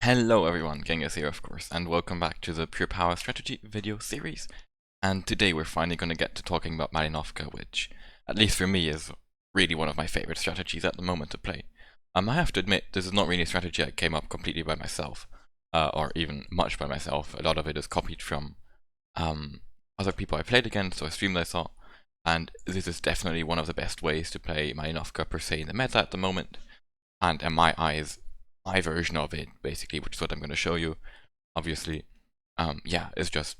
Hello everyone, Genghis here of course, and welcome back to the Pure Power Strategy video series. And today we're finally going to get to talking about Malinovka, which, at least for me, is really one of my favorite strategies at the moment to play. I have to admit, this is not really a strategy I came up completely by myself, or even much by myself. A lot of it is copied from other people I played against or streams I saw, and this is definitely one of the best ways to play Malinovka per se in the meta at the moment, and in my eyes, my version of it, basically, which is what I'm going to show you, obviously, yeah, is just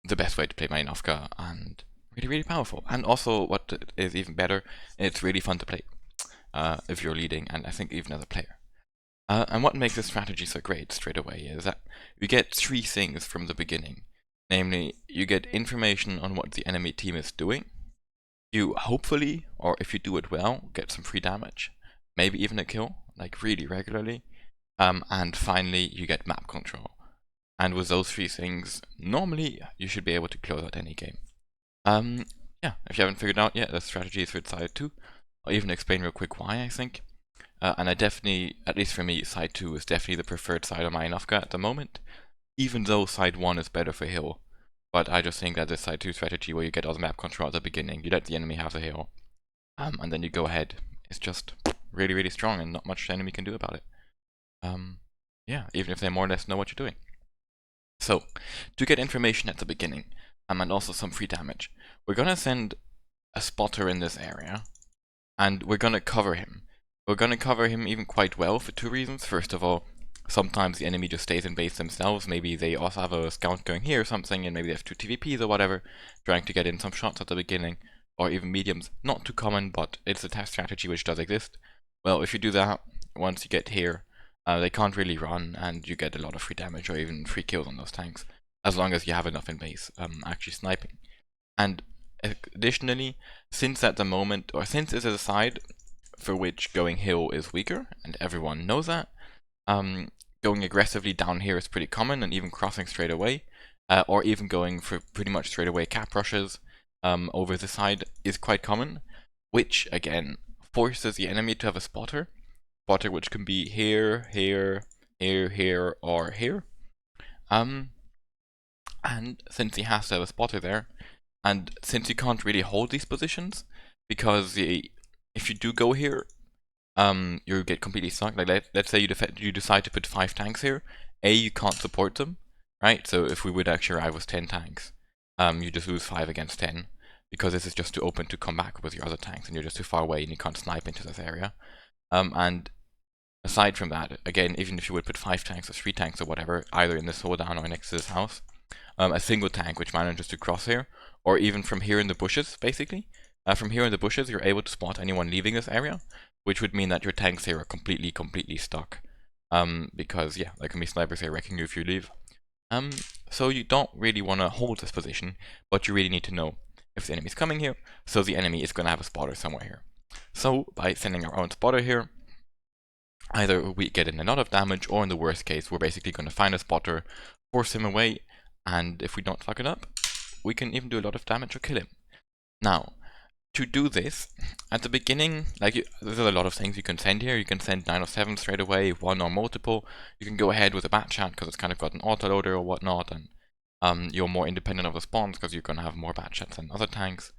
the best way to play Malinovka, and really powerful. And also, what is even better, it's really fun to play if you're leading, and I think even as a player. And what makes this strategy so great straight away is that you get three things from the beginning. Namely, you get information on what the enemy team is doing. You hopefully, or if you do it well, get some free damage. Maybe even a kill, like really regularly. And finally, you get map control. And with those three things, normally you should be able to close out any game. Yeah, if you haven't figured out yet, the strategy is with side 2. I'll even explain real quick why, I think. And I definitely, at least for me, side 2 is definitely the preferred side of Malinovka at the moment. Even though side 1 is better for hill. But I just think that this side 2 strategy where you get all the map control at the beginning, you let the enemy have the hill, and then you go ahead, is just really strong and not much the enemy can do about it. Yeah, even if they more or less know what you're doing. So, to get information at the beginning, and also some free damage, we're gonna send a spotter in this area, and we're gonna cover him. We're gonna cover him even quite well for two reasons. First of all, sometimes the enemy just stays in base themselves. Maybe they also have a scout going here or something, and maybe they have two TVPs or whatever, trying to get in some shots at the beginning, or even mediums. Not too common, but it's a test strategy which does exist. Well, if you do that, once you get here, they can't really run, and you get a lot of free damage or even free kills on those tanks, as long as you have enough in base, actually sniping. And additionally, since at the moment, or since this is a side for which going hill is weaker, and everyone knows that, going aggressively down here is pretty common, and even crossing straight away, or even going for pretty much straight away cap rushes over the side is quite common, which again forces the enemy to have a spotter which can be here, or here. And since he has to have a spotter there, and since you can't really hold these positions, because if you do go here, you get completely stuck. Like let's say you decide to put 5 tanks here. You can't support them, right? So if we would actually arrive with 10 tanks, you just lose 5 against 10, because this is just too open to come back with your other tanks, and you're just too far away and you can't snipe into this area. And aside from that, again, even if you would put 5 tanks or 3 tanks or whatever, either in this down or next to this house, a single tank which manages to cross here, or even from here in the bushes, basically. From here in the bushes, you're able to spot anyone leaving this area, which would mean that your tanks here are completely stuck. Because, yeah, there can be snipers here wrecking you if you leave. So you don't really want to hold this position, but you really need to know if the enemy's coming here, so the enemy is going to have a spotter somewhere here. So, by sending our own spotter here, either we get in a lot of damage, or in the worst case, we're basically going to find a spotter, force him away, and if we don't fuck it up, we can even do a lot of damage or kill him. Now, to do this, at the beginning, there's a lot of things you can send here. You can send 9 or 7 straight away, 1 or multiple. You can go ahead with a bat chat because it's kind of got an autoloader or whatnot, and you're more independent of the spawns because you're going to have more bat chats than other tanks.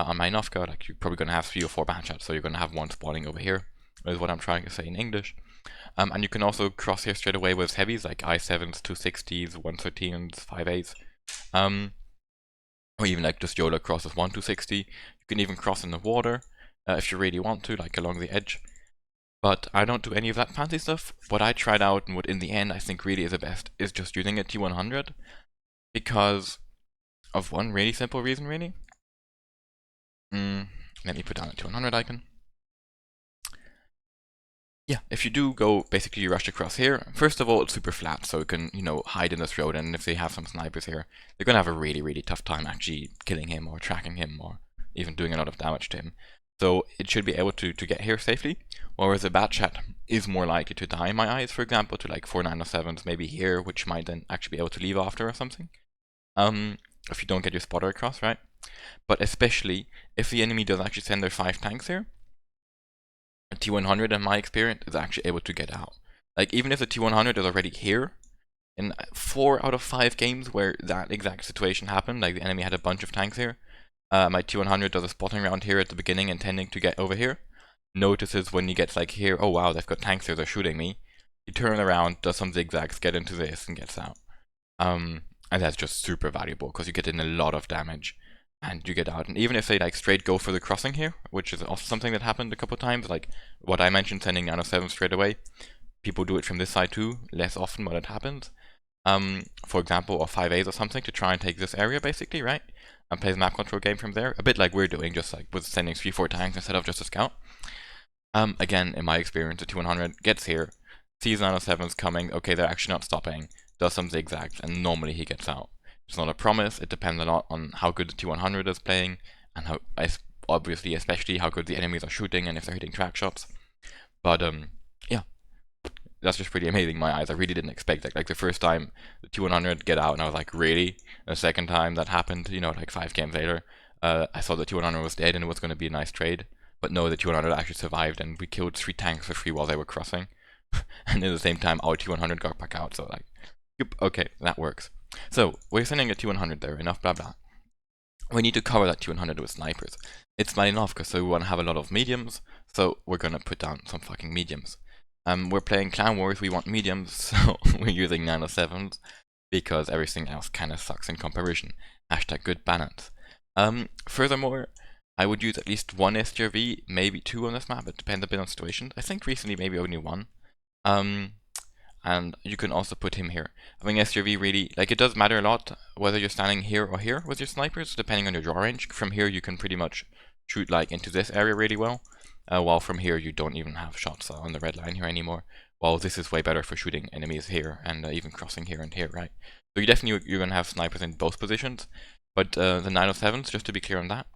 On Malinovka, you're probably going to have 3 or 4 bat chats, so you're going to have one spawning over here, is what I'm trying to say in English. And you can also cross here straight away with heavies like i7s, 260s, 113s, 5.8s. Or even just YOLO crosses 1 260. You can even cross in the water if you really want to, along the edge. But I don't do any of that fancy stuff. What I tried out, and what in the end I think really is the best, is just using a T100. Because of one really simple reason, really. Let me put down a T100 icon. Yeah, if you do go, basically you rush across here, first of all it's super flat, so you can, hide in this road, and if they have some snipers here, they're gonna have a really tough time actually killing him, or tracking him, or even doing a lot of damage to him. So it should be able to get here safely, whereas a bat chat is more likely to die in my eyes, for example, to 4 907s, maybe here, which might then actually be able to leave after or something. If you don't get your spotter across, right? But especially if the enemy does actually send their 5 tanks here, a T100 in my experience is actually able to get out. Like, even if the T100 is already here, in 4 out of 5 games where that exact situation happened, like the enemy had a bunch of tanks here, my T100 does a spotting round here at the beginning intending to get over here, notices when he gets like here, oh wow, they've got tanks here, they're shooting me. He turns around, does some zigzags, get into this, and gets out. And that's just super valuable, because you get in a lot of damage, and you get out. And even if they like straight go for the crossing here, which is also something that happened a couple times, like what I mentioned, sending 907 straight away, people do it from this side too, less often, but it happens. For example, or 5As or something, to try and take this area, basically, right? And play the map control game from there, a bit like we're doing, just like with sending 3-4 tanks instead of just a scout. Again, in my experience, the T100 gets here, sees 907s coming, okay, they're actually not stopping, does some zigzags, and normally he gets out. It's not a promise, it depends a lot on how good the T100 is playing, and how, obviously, especially how good the enemies are shooting, and if they're hitting track shots. But, yeah. That's just pretty amazing in my eyes. I really didn't expect that. Like, the first time the T100 get out, and I was like, really? The second time that happened, you know, like 5 games later, I saw the T100 was dead and it was going to be a nice trade. But no, the T100 actually survived, and we killed 3 tanks for free while they were crossing. And at the same time, our T100 got back out, so like, yep, okay, that works. So, we're sending a T100 there, enough blah blah. We need to cover that T100 with snipers. It's Malinovka, so we want to have a lot of mediums, so we're gonna put down some fucking mediums. We're playing Clan Wars, we want mediums, so we're using 907s, because everything else kinda sucks in comparison. Hashtag good balance. Furthermore, I would use at least 1 STRV, maybe 2 on this map, it depends a bit on situations. I think recently maybe only 1. And you can also put him here. I mean, STRV really, like, it does matter a lot whether you're standing here or here with your snipers, depending on your draw range. From here you can pretty much shoot like into this area really well. While from here you don't even have shots on the red line here anymore. While this is way better for shooting enemies here and even crossing here and here, right? So you're gonna have snipers in both positions. But the 907s, just to be clear on that,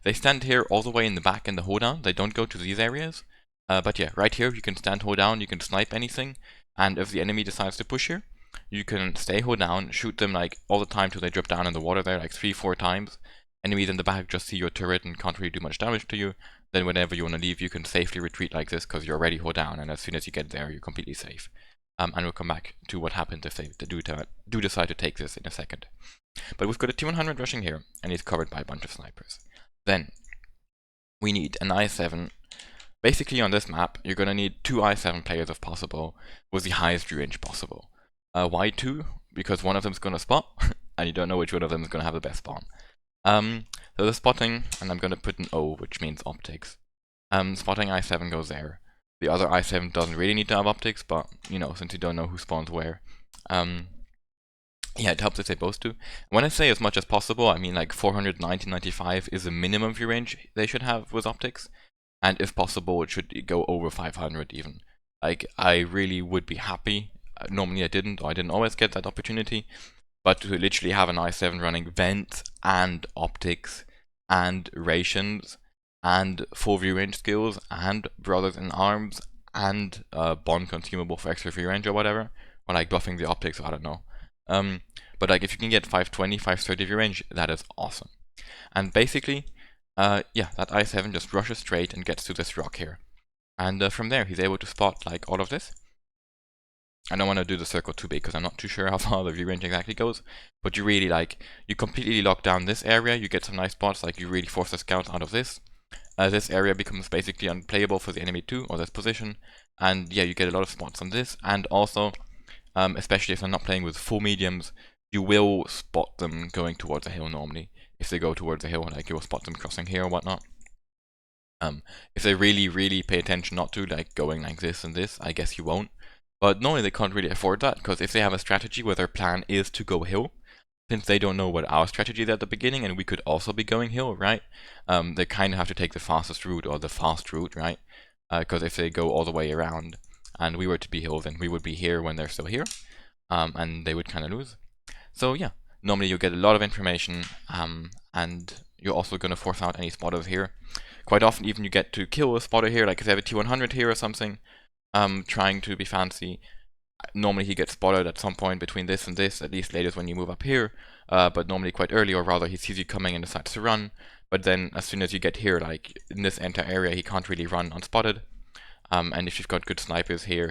they stand here all the way in the back in the hoedown. They don't go to these areas. But yeah, right here you can stand hoedown, you can snipe anything. And if the enemy decides to push here, you can stay hoedown, shoot them like all the time till they drop down in the water there, like 3-4 times. Enemies in the back just see your turret and can't really do much damage to you. Then whenever you want to leave, you can safely retreat like this because you're already hoedown, and as soon as you get there, you're completely safe. And we'll come back to what happens if they do decide to take this in a second. But we've got a T100 rushing here, and he's covered by a bunch of snipers. Then, we need an I7. Basically on this map, you're going to need 2 I7 players if possible, with the highest range possible. Why 2? Because one of them is going to spot, and you don't know which one of them is going to have the best spawn. So the spotting, and I'm going to put an O, which means optics. Spotting I7 goes there. The other I7 doesn't really need to have optics, but, you know, since you don't know who spawns where. Yeah, it helps if they both do. When I say as much as possible, I mean like 490, 95 is the minimum view range they should have with optics. And if possible, it should go over 500 even. Like, I really would be happy. Normally I didn't always get that opportunity. But to literally have an i7 running vents and optics and rations and full view range skills and brothers in arms and bond consumable for extra view range or whatever, or like buffing the optics, I don't know. But like if you can get 520, 530 view range, that is awesome. And basically, yeah, that I7 just rushes straight and gets to this rock here. And from there, he's able to spot like all of this. I don't want to do the circle too big because I'm not too sure how far the view range exactly goes. But you really like, you completely lock down this area, you get some nice spots, like you really force the scouts out of this. This area becomes basically unplayable for the enemy too, or this position. And yeah, you get a lot of spots on this. And also, especially if I'm not playing with full mediums, you will spot them going towards a hill normally. If they go towards a hill, like you'll spot them crossing here or whatnot. If they really pay attention not to, like going like this and this, I guess you won't. But normally they can't really afford that, because if they have a strategy where their plan is to go hill, since they don't know what our strategy is at the beginning, and we could also be going hill, right? They kind of have to take the fastest route, or the fast route, right? Because if they go all the way around, and we were to be hill, then we would be here when they're still here, and they would kind of lose. So yeah, normally you get a lot of information, and you're also going to force out any spotters here. Quite often even you get to kill a spotter here, like if they have a T100 here or something, trying to be fancy. Normally he gets spotted at some point between this and this, at least latest when you move up here, but normally quite early, or rather he sees you coming and decides to run. But then as soon as you get here, like in this entire area, he can't really run unspotted. And if you've got good snipers here,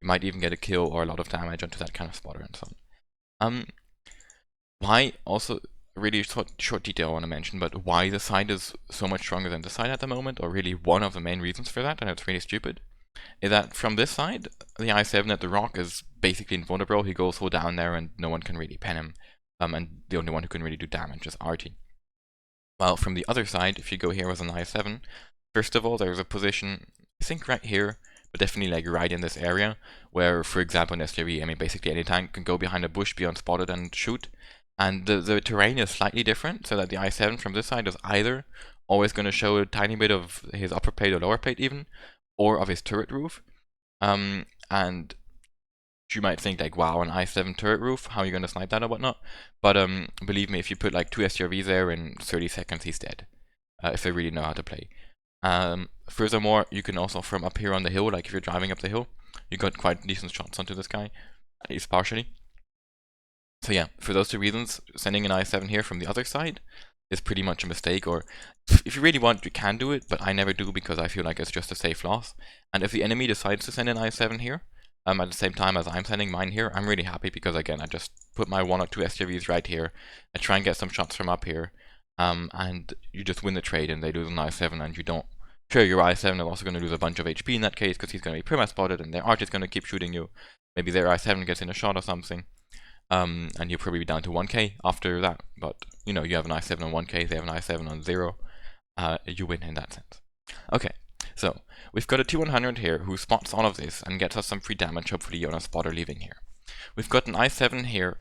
You might even get a kill or a lot of damage onto that kind of spotter and so on. Why also really short detail I want to mention, but why the side is so much stronger than this side at the moment, or really one of the main reasons for that, and it's really stupid, is that from this side, the i7 at the rock is basically invulnerable. He goes full down there and no one can really pen him, and the only one who can really do damage is Artie. Well, from the other side, if you go here with an i7, first of all, there's a position, I think right here, but definitely like right in this area, where, for example, in STRV, I mean, basically any tank can go behind a bush, be unspotted, and shoot. And the terrain is slightly different, so that the i7 from this side is either always going to show a tiny bit of his upper plate or lower plate even, or of his turret roof. And you might think like, wow, an i7 turret roof, how are you going to snipe that or whatnot? But believe me, if you put like 2 STRVs there in 30 seconds, he's dead, if they really know how to play. Furthermore, you can also, from up here on the hill, like if you're driving up the hill, you got quite decent shots onto this guy, at least partially. So yeah, for those two reasons, sending an i7 here from the other side is pretty much a mistake, or if you really want, you can do it, but I never do because I feel like it's just a safe loss. And if the enemy decides to send an i7 here, at the same time as I'm sending mine here, I'm really happy because again, I just put my 1 or 2 STRVs right here, I try and get some shots from up here, and you just win the trade and they lose an i7 and you don't. Sure, your i7 is also going to lose a bunch of HP in that case because he's going to be perma-spotted and their arch is going to keep shooting you. Maybe their i7 gets in a shot or something. And you'll probably be down to 1k after that, but you know, you have an i7 on 1k, they have an i7 on 0, you win in that sense. Okay, so we've got a T100 here who spots all of this and gets us some free damage, hopefully on a spotter leaving here. We've got an i7 here,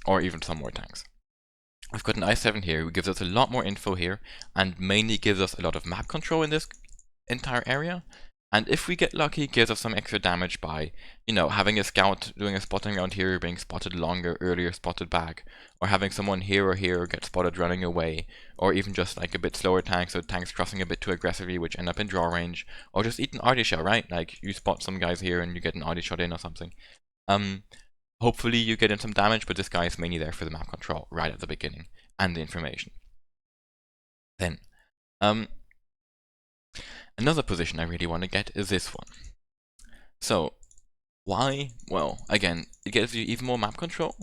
or even some more tanks. We've got an i7 here who gives us a lot more info here, and mainly gives us a lot of map control in this entire area. And if we get lucky, gives us some extra damage by, you know, having a scout doing a spotting around here, being spotted longer, earlier spotted back, or having someone here or here get spotted running away, or even just like a bit slower tanks, so tanks crossing a bit too aggressively, which end up in draw range, or just eat an arty shell, right? Like you spot some guys here and you get an arty shot in or something. Hopefully you get in some damage, but this guy is mainly there for the map control right at the beginning and the information. Then, another position I really want to get is this one. So, why? Well, again, it gives you even more map control,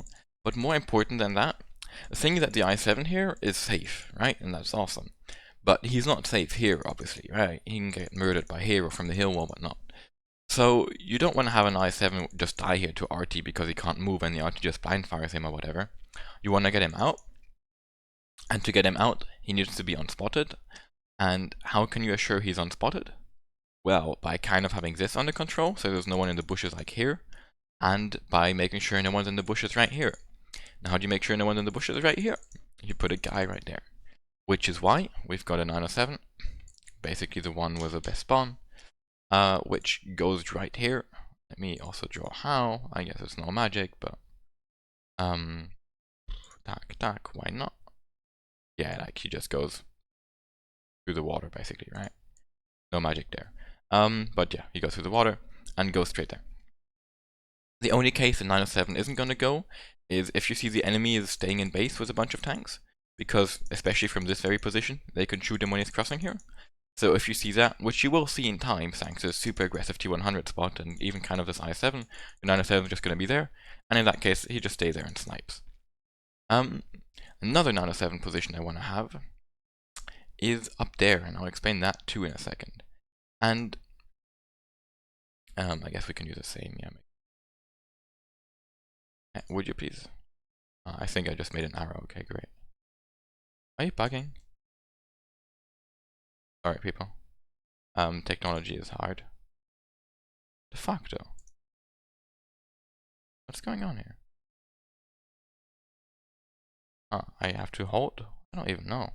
but more important than that, the thing is that the i7 here is safe, right? And that's awesome. But he's not safe here, obviously, right? He can get murdered by hero from the hill or whatnot. So, you don't want to have an i7 just die here to RT because he can't move and the RT just blind fires him or whatever. You want to get him out, and to get him out, he needs to be unspotted. And how can you assure he's unspotted? Well, by kind of having this under control, so there's no one in the bushes like here, and by making sure no one's in the bushes right here. Now how do you make sure no one's in the bushes right here? You put a guy right there. Which is why we've got a 907, basically the one with the best spawn, which goes right here. Let me also draw how. I guess it's no magic, but tack, why not? Yeah, like he just goes through the water basically, right? No magic there. But yeah, he goes through the water and goes straight there. The only case the 907 isn't going to go is if you see the enemy is staying in base with a bunch of tanks, because especially from this very position, they can shoot him when he's crossing here. So if you see that, which you will see in time thanks to the super aggressive T100 spot and even kind of this i7, the 907 is just going to be there, and in that case, he just stays there and snipes. Another 907 position I want to have is up there, and I'll explain that too in a second. And I guess we can use the same, yeah. Would you please? I think I just made an arrow. Okay, great. Are you bugging? Alright, people. Technology is hard. The fuck, though? What's going on here? I have to hold? I don't even know.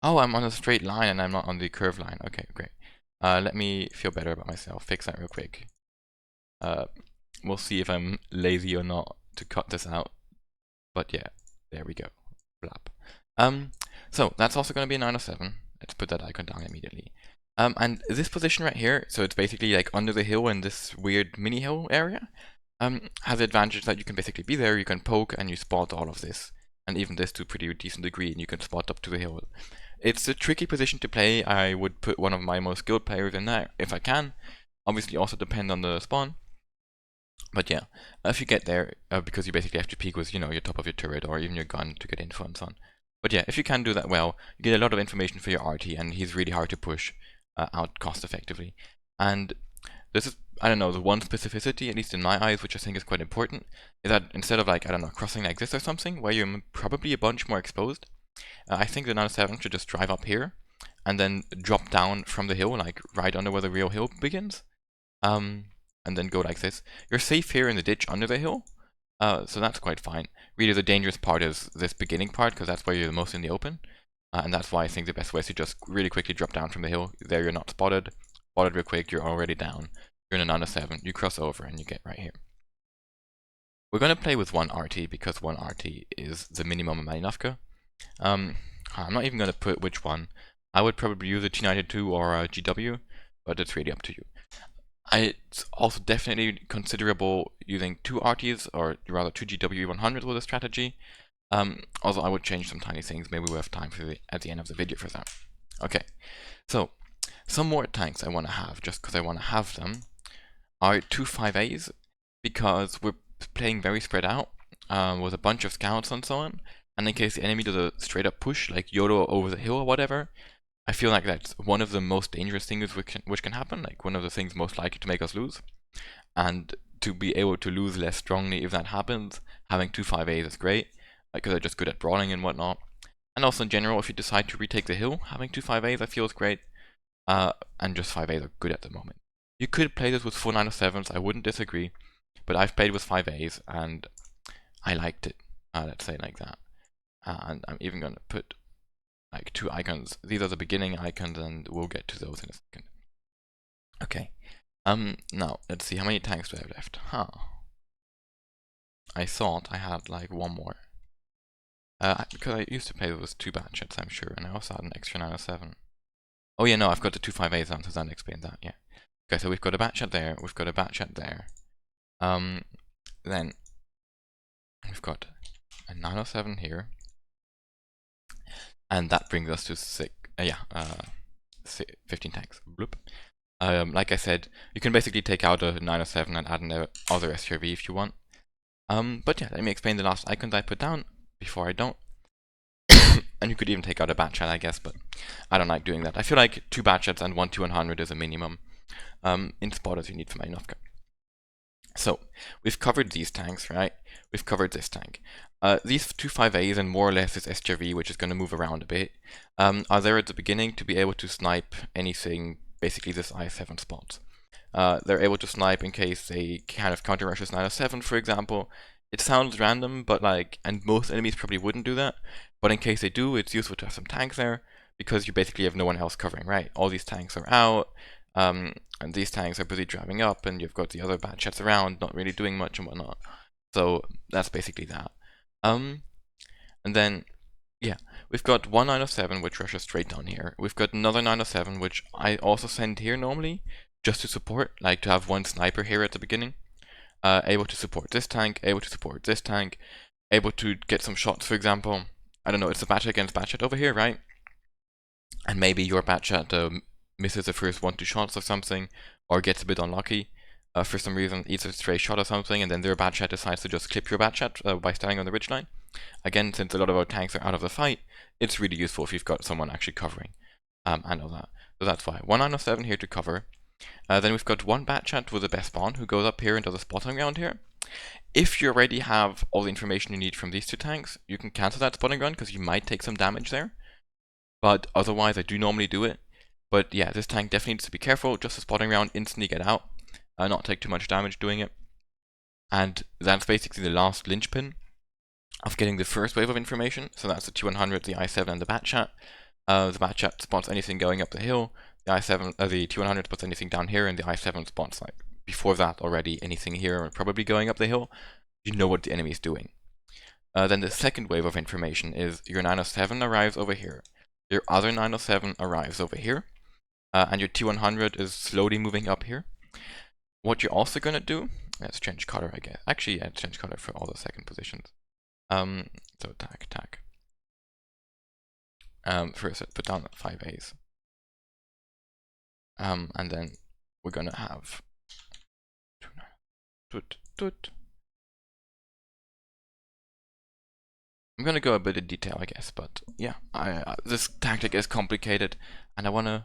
Oh, I'm on a straight line and I'm not on the curved line. Okay, great. Let me feel better about myself. Fix that real quick. We'll see if I'm lazy or not to cut this out. But yeah, there we go. Blap. So that's also going to be a 907. Let's put that icon down immediately. And this position right here, so it's basically like under the hill in this weird mini hill area, has the advantage that you can basically be there, you can poke and you spot all of this. And even this to a pretty decent degree, and you can spot up to the hill. It's a tricky position to play. I would put one of my most skilled players in there if I can, Obviously also depend on the spawn. But yeah, if you get there, because you basically have to peek with, your top of your turret or even your gun to get info and so on. But yeah, if you can do that well, you get a lot of information for your RT, and he's really hard to push out cost effectively. And this is, I don't know, the one specificity, at least in my eyes, which I think is quite important, is that instead of like, I don't know, crossing like this or something, where you're probably a bunch more exposed, I think the 907 should just drive up here, and then drop down from the hill, like right under where the real hill begins. And then go like this. You're safe here in the ditch under the hill, so that's quite fine. Really, the dangerous part is this beginning part, because that's where you're the most in the open, and that's why I think the best way is to just really quickly drop down from the hill. There you're not spotted real quick, you're already down. You're in a 907, you cross over, and you get right here. We're going to play with one RT, because one RT is the minimum in Malinovka. I'm not even going to put which one. I would probably use a T92 or a GW, but it's really up to you. It's also definitely considerable using two RTs, or rather two GW100s with a strategy. Also, I would change some tiny things. Maybe we'll have time for at the end of the video for that. Okay, so some more tanks I want to have, just because I want to have them, are two 5As, because we're playing very spread out with a bunch of scouts and so on. And in case the enemy does a straight up push, like YOLO over the hill or whatever, I feel like that's one of the most dangerous things which can happen, like one of the things most likely to make us lose. And to be able to lose less strongly if that happens, having two 5As is great, because they're just good at brawling and whatnot. And also in general, if you decide to retake the hill, having two 5As I feel is great, and just 5As are good at the moment. You could play this with full 907s, I wouldn't disagree, but I've played with 5As and I liked it, let's say it like that. And I'm even going to put like two icons. These are the beginning icons, and we'll get to those in a second. Okay. Now let's see, how many tanks do I have left? I thought I had like one more. Because I used to play with two batchets, I'm sure, and I also had an extra 907. Oh yeah, no, I've got the two 5As on, so that explains that, yeah. Okay, so we've got a batchet there, we've got a batchet there. Then we've got a 907 here. And that brings us to 15 tanks. Bloop. Like I said, you can basically take out a 907 and add another SRV if you want. But yeah, let me explain the last icons I put down before I don't. And you could even take out a batchet, I guess, but I don't like doing that. I feel like two batchets and one T100 is a minimum in spotters you need for Malinovka. So, we've covered these tanks, right? We've covered this tank. These two 5As and more or less this SJV, which is going to move around a bit, are there at the beginning to be able to snipe anything, basically this I7 spots. They're able to snipe in case they kind of counter rush this 907, for example. It sounds random, but like, and most enemies probably wouldn't do that, but in case they do, it's useful to have some tanks there, because you basically have no one else covering, right? All these tanks are out, and these tanks are busy driving up, and you've got the other batchets around, not really doing much and whatnot. So that's basically that. And then, yeah, we've got one 907 which rushes straight down here. We've got another 907 which I also send here normally, just to support, like to have one sniper here at the beginning. Able to support this tank, able to support this tank, able to get some shots, for example. I don't know, it's a batchet against batchet over here, right? And maybe your batchet misses the first 1-2 shots or something, or gets a bit unlucky for some reason, eats a stray shot or something, and then their batchet decides to just clip your batchet by standing on the ridgeline. Again, since a lot of our tanks are out of the fight, it's really useful if you've got someone actually covering, and all that. So that's why. 197 here to cover. Then we've got one batchet with the best spawn who goes up here and does a spotting round here. If you already have all the information you need from these two tanks, you can cancel that spotting run because you might take some damage there. But otherwise, I do normally do it. But yeah, this tank definitely needs to be careful. Just a spotting round, instantly get out, not take too much damage doing it. And that's basically the last linchpin of getting the first wave of information. So that's the T100, the I7, and the batchet. The batchet spots anything going up the hill. The the T100 spots anything down here, and the I7 spots like before that already anything here, probably going up the hill. You know what the enemy is doing. Then the second wave of information is your 907 arrives over here. Your other 907 arrives over here, and your T100 is slowly moving up here. What you're also gonna do, let's change color, I guess. Actually, yeah, change color for all the second positions. So attack. First, put down 5As. And then we're gonna have I'm gonna go a bit in detail, I guess, but yeah, this tactic is complicated, and I wanna,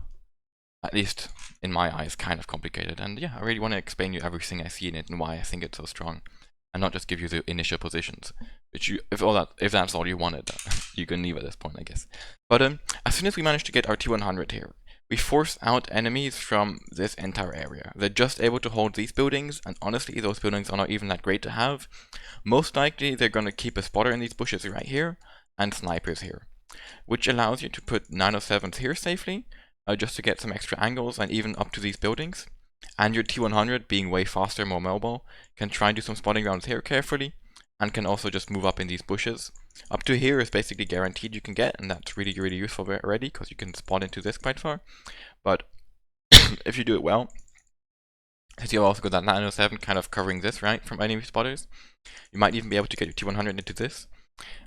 at least in my eyes, kind of complicated, and yeah, I really want to explain you everything I see in it and why I think it's so strong, and not just give you the initial positions, which you, if that's all you wanted, you can leave at this point, I guess. But as soon as we manage to get our T100 here, we force out enemies from this entire area. They're just able to hold these buildings, and honestly, those buildings are not even that great to have. Most likely, they're going to keep a spotter in these bushes right here, and snipers here, which allows you to put 907s here safely, just to get some extra angles and even up to these buildings. And your T100, being way faster, more mobile, can try and do some spotting rounds here carefully, and can also just move up in these bushes. Up to here is basically guaranteed you can get, and that's really, really useful already, because you can spot into this quite far. But if you do it well, as you've also got that 907 kind of covering this, right, from enemy spotters, you might even be able to get your T100 into this,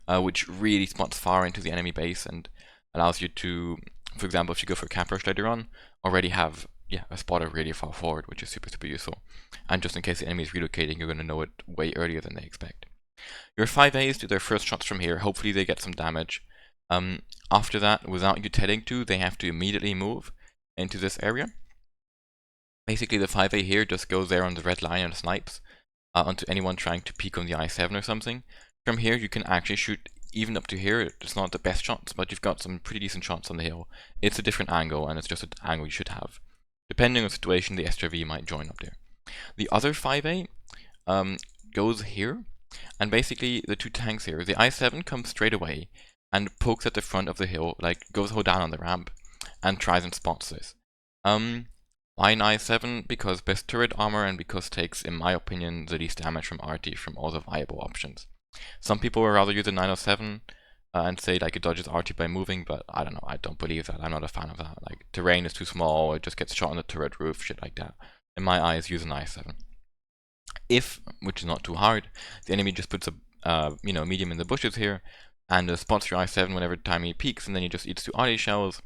which really spots far into the enemy base and allows you to, for example, if you go for a cap rush later on, already have a spotter really far forward, which is super, super useful. And just in case the enemy is relocating, you're going to know it way earlier than they expect. Your 5As do their first shots from here. Hopefully they get some damage. After that, without you telling to, they have to immediately move into this area. Basically, the 5A here just goes there on the red line and snipes onto anyone trying to peek on the I-7 or something. From here, you can actually shoot even up to here. It's not the best shots, but you've got some pretty decent shots on the hill. It's a different angle, and it's just an angle you should have. Depending on the situation, the SRV might join up there. The other 5A goes here, and basically the two tanks here, the I-7 comes straight away and pokes at the front of the hill, like goes down on the ramp, and tries and spots this. Why an I-7? Because best turret armor and because takes, in my opinion, the least damage from RT from all the viable options. Some people would rather use a 907 and say like it dodges RT by moving, but I don't know, I don't believe that. I'm not a fan of that. Like, terrain is too small, it just gets shot on the turret roof, shit like that. In my eyes, use an I-7. If, which is not too hard, the enemy just puts a medium in the bushes here, and spots your I-7 whenever time he peeks, and then he just eats 2 RT shells.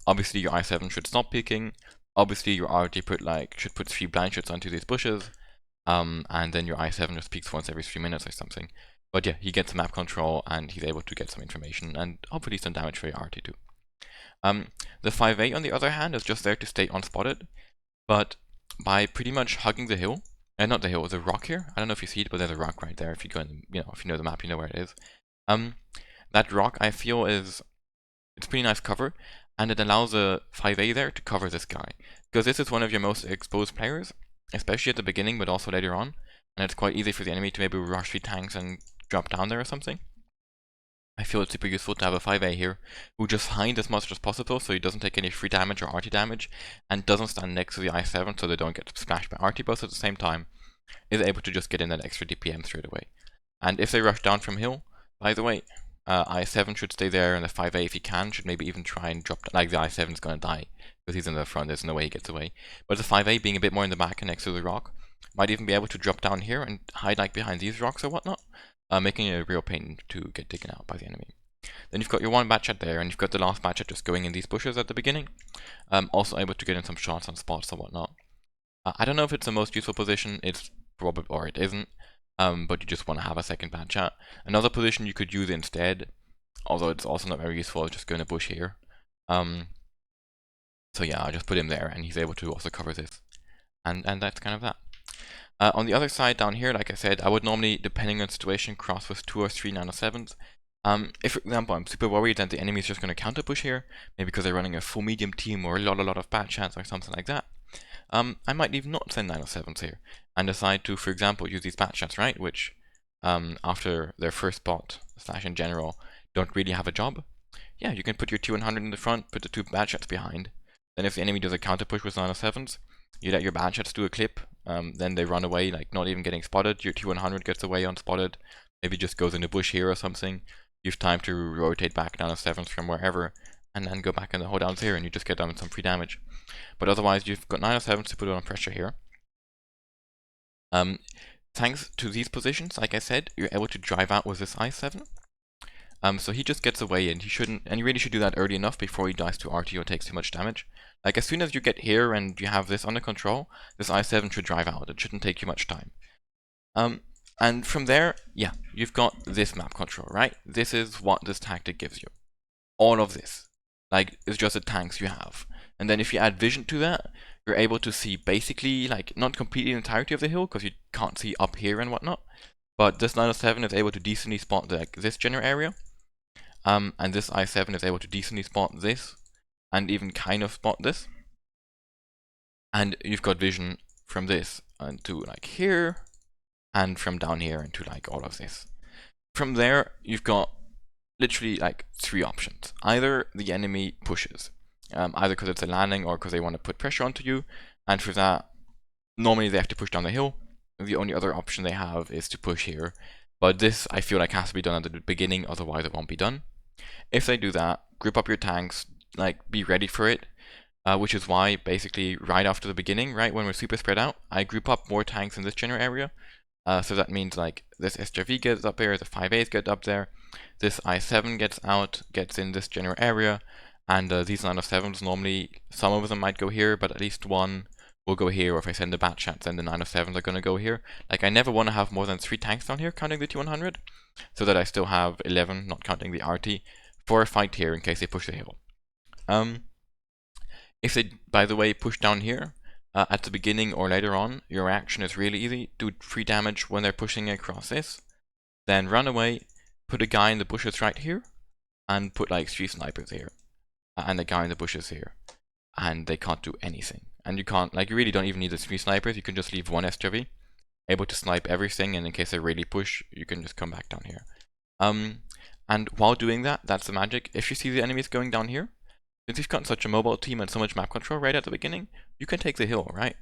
Obviously your I-7 should stop peeking. Obviously your RT should put 3 blind shots onto these bushes, and then your I-7 just peeks once every 3 minutes or something. But yeah, he gets map control and he's able to get some information and hopefully some damage for your RT too. The 5A on the other hand is just there to stay unspotted, but by pretty much hugging the hill, not the hill, the rock here. I don't know if you see it, but there's a rock right there. If you go in, if you know the map, you know where it is. That rock I feel it's pretty nice cover, and it allows a 5A there to cover this guy, because this is one of your most exposed players, especially at the beginning, but also later on, and it's quite easy for the enemy to maybe rush 3 tanks and drop down there or something. I feel it's super useful to have a 5A here, who just hides as much as possible so he doesn't take any free damage or RT damage, and doesn't stand next to the I-7 so they don't get splashed by RT both at the same time, is able to just get in that extra DPM straight away. And if they rush down from hill, by the way, I-7 should stay there, and the 5A, if he can, should maybe even try and drop, like the I-7 is going to die, because he's in the front, there's no way he gets away. But the 5A, being a bit more in the back and next to the rock, might even be able to drop down here and hide like behind these rocks or whatnot, making it a real pain to get taken out by the enemy. Then you've got your one batchat there, and you've got the last batchat just going in these bushes at the beginning, also able to get in some shots on spots or whatnot. I don't know if it's the most useful position, it's probably, or it isn't, but you just want to have a second batchat. Another position you could use instead, although it's also not very useful, is just go in a bush here. So yeah, I'll just put him there, and he's able to also cover this. And that's kind of that. On the other side down here, like I said, I would normally, depending on the situation, cross with 2 or 3 907s. If, for example, I'm super worried that the enemy is just going to counter push here, maybe because they're running a full medium team or a lot of batchats or something like that, I might even not send 907s here, and decide to, for example, use these batchats, right, which, after their first spot, / in general, don't really have a job. Yeah, you can put your T100 in the front, put the 2 batchats behind, then if the enemy does a counter push with 907s, you let your batchats do a clip, then they run away, like not even getting spotted, your T100 gets away unspotted, maybe just goes in a bush here or something, you have time to rotate back 907s from wherever, and then go back in the holdowns here, and you just get them some free damage. But otherwise, you've got 907s to put on pressure here. Thanks to these positions, like I said, you're able to drive out with this I-7. So he just gets away, and he shouldn't, and you really should do that early enough before he dies to RT or takes too much damage. Like as soon as you get here and you have this under control, this I7 should drive out. It shouldn't take you much time. And from there, yeah, you've got this map control, right? This is what this tactic gives you. All of this, like, is just the tanks you have. And then if you add vision to that, you're able to see basically, like, not completely the entirety of the hill, because you can't see up here and whatnot. But this 907 is able to decently spot this general area. And this I7 is able to decently spot this, and even kind of spot this. And you've got vision from this to like here, and from down here into like all of this. From there, you've got literally like three options. Either the enemy pushes, either because it's a landing or because they want to put pressure onto you, and for that, normally they have to push down the hill. The only other option they have is to push here, but this I feel like has to be done at the beginning, otherwise it won't be done. If they do that, group up your tanks, like be ready for it, which is why basically right after the beginning, right when we're super spread out, I group up more tanks in this general area. So that means like this SRV gets up here, the 5As get up there, this I7 gets out, gets in this general area, and these 907s normally, some of them might go here, but at least one will go here, or if I send the bat shots, then the 907s are going to go here. Like I never want to have more than 3 tanks down here, counting the T100, so that I still have 11, not counting the RT, for a fight here in case they push the hill. If they, by the way, push down here, at the beginning or later on, your reaction is really easy. Do 3 damage when they're pushing across this, then run away, put a guy in the bushes right here, and put like 3 snipers here, and a guy in the bushes here, and they can't do anything. And you can't, like you really don't even need the 3 snipers, you can just leave 1 SRV, able to snipe everything, and in case they really push, you can just come back down here. And while doing that, that's the magic. If you see the enemies going down here, since you've got such a mobile team and so much map control right at the beginning, you can take the hill, right?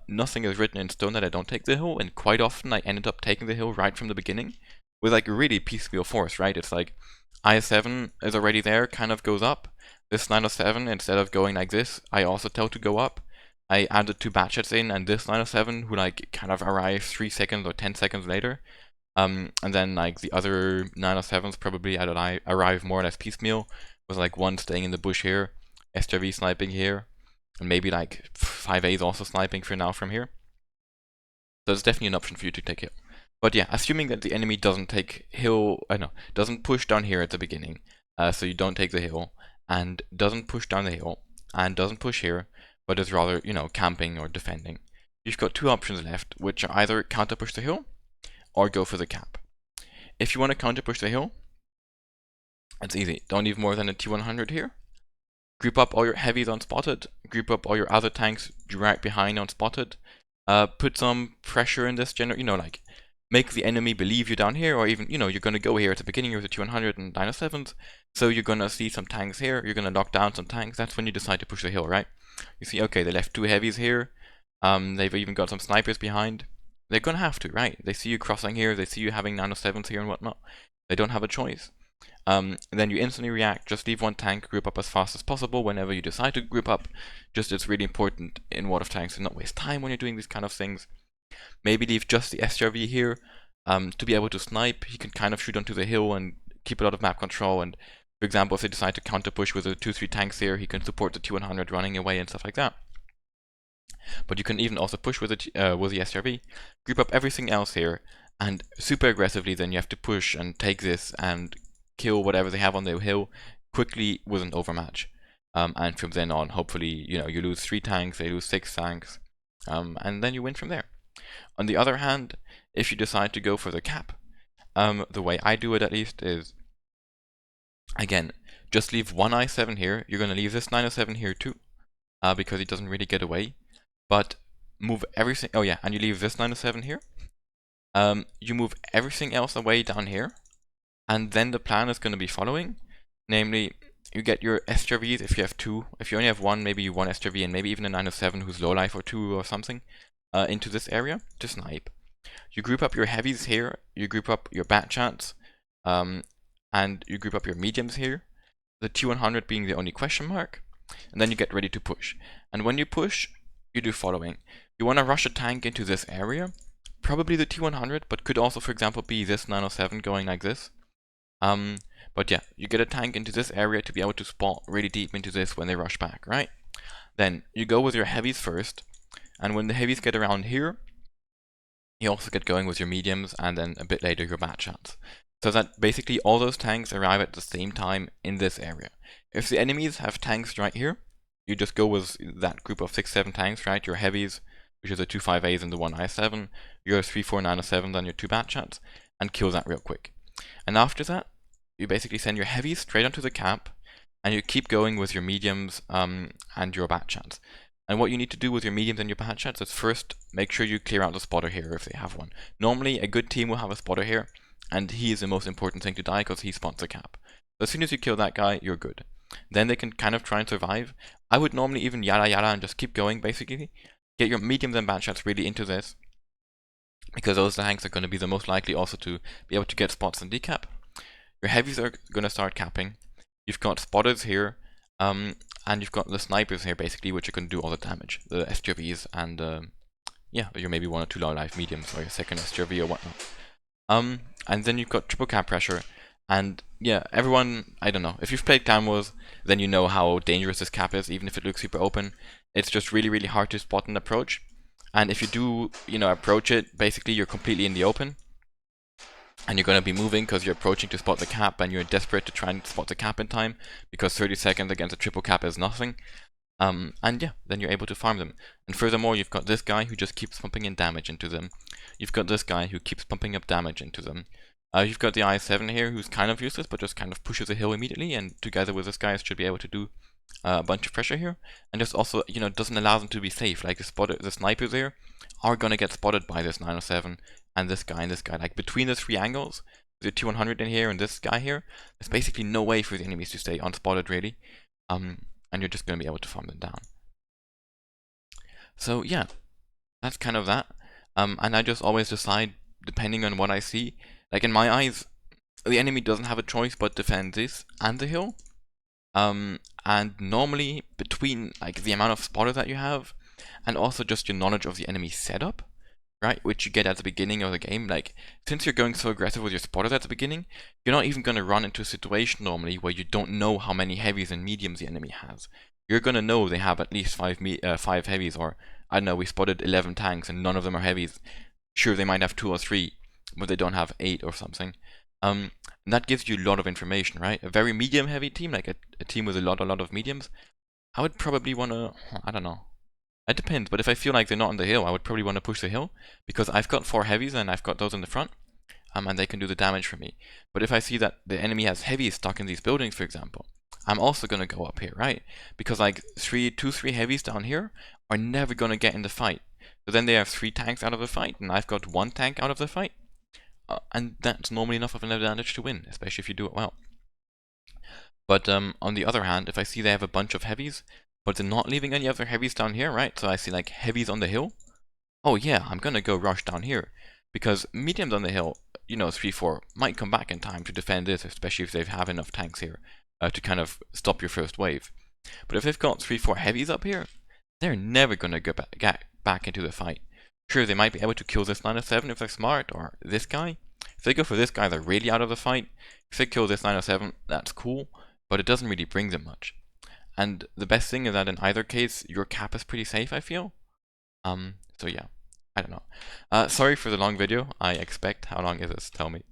Nothing is written in stone that I don't take the hill, and quite often I ended up taking the hill right from the beginning with like a really piecemeal force, right? It's like I7 is already there, kind of goes up. This 907, instead of going like this, I also tell to go up. I added 2 batchets in, and this 907 who like kind of arrives 3 seconds or 10 seconds later. And then like the other 907s probably arrive more or less piecemeal, with like 1 staying in the bush here, SRV sniping here, and maybe like 5As also sniping for now from here. So it's definitely an option for you to take hill. But yeah, assuming that the enemy doesn't take hill, doesn't push down here at the beginning, so you don't take the hill, and doesn't push down the hill, and doesn't push here, but is rather, camping or defending. You've got 2 options left, which are either counter push the hill, or go for the cap. If you want to counter push the hill, it's easy. Don't leave more than a T100 here. Group up all your heavies on spotted. Group up all your other tanks right behind on spotted. Put some pressure in this general, like make the enemy believe you're down here, or even, you're going to go here at the beginning of the 200 and 907s. So you're going to see some tanks here. You're going to knock down some tanks. That's when you decide to push the hill, right? You see, okay, they left 2 heavies here. They've even got some snipers behind. They're going to have to, right? They see you crossing here. They see you having 907s here and whatnot. They don't have a choice. Then you instantly react, just leave 1 tank, group up as fast as possible whenever you decide to group up. Just it's really important in World of Tanks to not waste time when you're doing these kind of things. Maybe leave just the SRV here to be able to snipe. He can kind of shoot onto the hill and keep a lot of map control, and for example, if they decide to counter push with the 2-3 tanks here, he can support the T100 running away and stuff like that. But you can even also push with the SRV, group up everything else here, and super aggressively then you have to push and take this and kill whatever they have on the hill quickly with an overmatch. And from then on, hopefully, you lose 3 tanks, they lose 6 tanks, and then you win from there. On the other hand, if you decide to go for the cap, the way I do it at least is, again, just leave 1 I7 here. You're going to leave this 907 here too, because he doesn't really get away. But move everything, oh yeah, and you leave this 907 here. You move everything else away down here. And then the plan is going to be following, namely, you get your SRVs if you have 2. If you only have 1, maybe 1 SRV and maybe even a 907 who's low life or 2 or something, into this area to snipe. You group up your heavies here, you group up your bat chants, and you group up your mediums here, the T100 being the only question mark, and then you get ready to push. And when you push, you do following. You want to rush a tank into this area, probably the T100, but could also, for example, be this 907 going like this. But yeah, you get a tank into this area to be able to spot really deep into this when they rush back, right? Then you go with your heavies first, and when the heavies get around here, you also get going with your mediums, and then a bit later your bad shots. So that basically all those tanks arrive at the same time in this area. If the enemies have tanks right here, you just go with that group of 6-7 tanks, right? Your heavies, which is the 2 5As and the 1 I7, your 3 4 9 7s and your 2 bad shots, and kill that real quick. And after that, you basically send your heavies straight onto the cap, and you keep going with your mediums and your bad shots. And what you need to do with your mediums and your bad shots is first make sure you clear out the spotter here if they have one. Normally, a good team will have a spotter here, and he is the most important thing to die because he spots the cap. So as soon as you kill that guy, you're good. Then they can kind of try and survive. I would normally even yada yada and just keep going, basically. Get your mediums and bad shots really into this, because those tanks are going to be the most likely also to be able to get spots and decap. Your heavies are going to start capping. You've got spotters here, and you've got the snipers here, basically, which are going to do all the damage. The STRVs and, yeah, your maybe 1 or 2 low life mediums, or your second STRV or whatnot. And then you've got triple cap pressure, and yeah, everyone, I don't know, if you've played Clan Wars, then you know how dangerous this cap is, even if it looks super open. It's just really, really hard to spot and approach. And if you do, approach it, basically you're completely in the open. And you're going to be moving because you're approaching to spot the cap, and you're desperate to try and spot the cap in time, because 30 seconds against a triple cap is nothing. And yeah, then you're able to farm them. And furthermore, you've got this guy who just keeps pumping in damage into them. You've got this guy who keeps pumping up damage into them. You've got the I7 here, who's kind of useless, but just kind of pushes a hill immediately, and together with this guy should be able to do a bunch of pressure here. And just also, doesn't allow them to be safe. Like the snipers there are gonna get spotted by this 907 and this guy and this guy. Like between the 3 angles, the 200 in here and this guy here, there's basically no way for the enemies to stay unspotted really. And you're just gonna be able to farm them down. So yeah, that's kind of that. And I just always decide, depending on what I see. Like in my eyes, the enemy doesn't have a choice but defend this and the hill. And normally, between like the amount of spotter that you have, and also just your knowledge of the enemy setup, right, which you get at the beginning of the game, like, since you're going so aggressive with your spotters at the beginning, you're not even going to run into a situation normally where you don't know how many heavies and mediums the enemy has. You're going to know they have at least 5 heavies, or, I don't know, we spotted 11 tanks and none of them are heavies. Sure, they might have 2 or 3, but they don't have 8 or something. And that gives you a lot of information, right? A very medium heavy team, like a team with a lot of mediums, I would probably want to, I don't know. It depends, but if I feel like they're not on the hill, I would probably want to push the hill, because I've got 4 heavies and I've got those in the front, and they can do the damage for me. But if I see that the enemy has heavies stuck in these buildings, for example, I'm also going to go up here, right? Because like 3 heavies down here are never going to get in the fight. So then they have 3 tanks out of the fight, and I've got 1 tank out of the fight. And that's normally enough of an advantage to win, especially if you do it well. But on the other hand, if I see they have a bunch of heavies, but they're not leaving any other heavies down here, right? So I see like heavies on the hill. Oh yeah, I'm gonna go rush down here. Because mediums on the hill, 3-4, might come back in time to defend this, especially if they have enough tanks here to kind of stop your first wave. But if they've got 3-4 heavies up here, they're never gonna get back into the fight. Sure, they might be able to kill this 907 if they're smart, or this guy. If they go for this guy, they're really out of the fight. If they kill this 907, that's cool, but it doesn't really bring them much. And the best thing is that in either case, your cap is pretty safe, I feel. So yeah, I don't know. Sorry for the long video, I expect. How long is this? Tell me.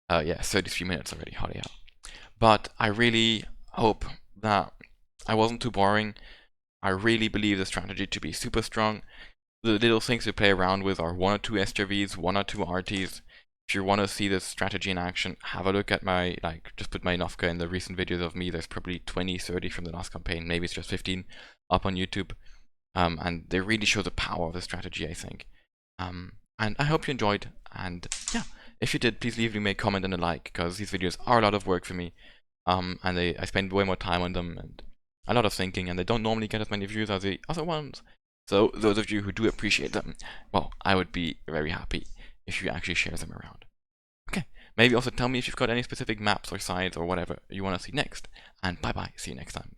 Yeah, 33 minutes already, holy hell. But I really hope that I wasn't too boring. I really believe the strategy to be super strong. The little things to play around with are 1 or 2 STRVs, 1 or 2 RTs. If you want to see this strategy in action, have a look at my, just put Malinovka in the recent videos of me. There's probably 20, 30 from the last campaign, maybe it's just 15 up on YouTube. And they really show the power of the strategy, I think. And I hope you enjoyed, and yeah, if you did, please leave me a comment and a like, because these videos are a lot of work for me. And I spend way more time on them, and a lot of thinking, and they don't normally get as many views as the other ones. So those of you who do appreciate them, well, I would be very happy if you actually share them around. Okay, maybe also tell me if you've got any specific maps or sides or whatever you want to see next. And bye bye, see you next time.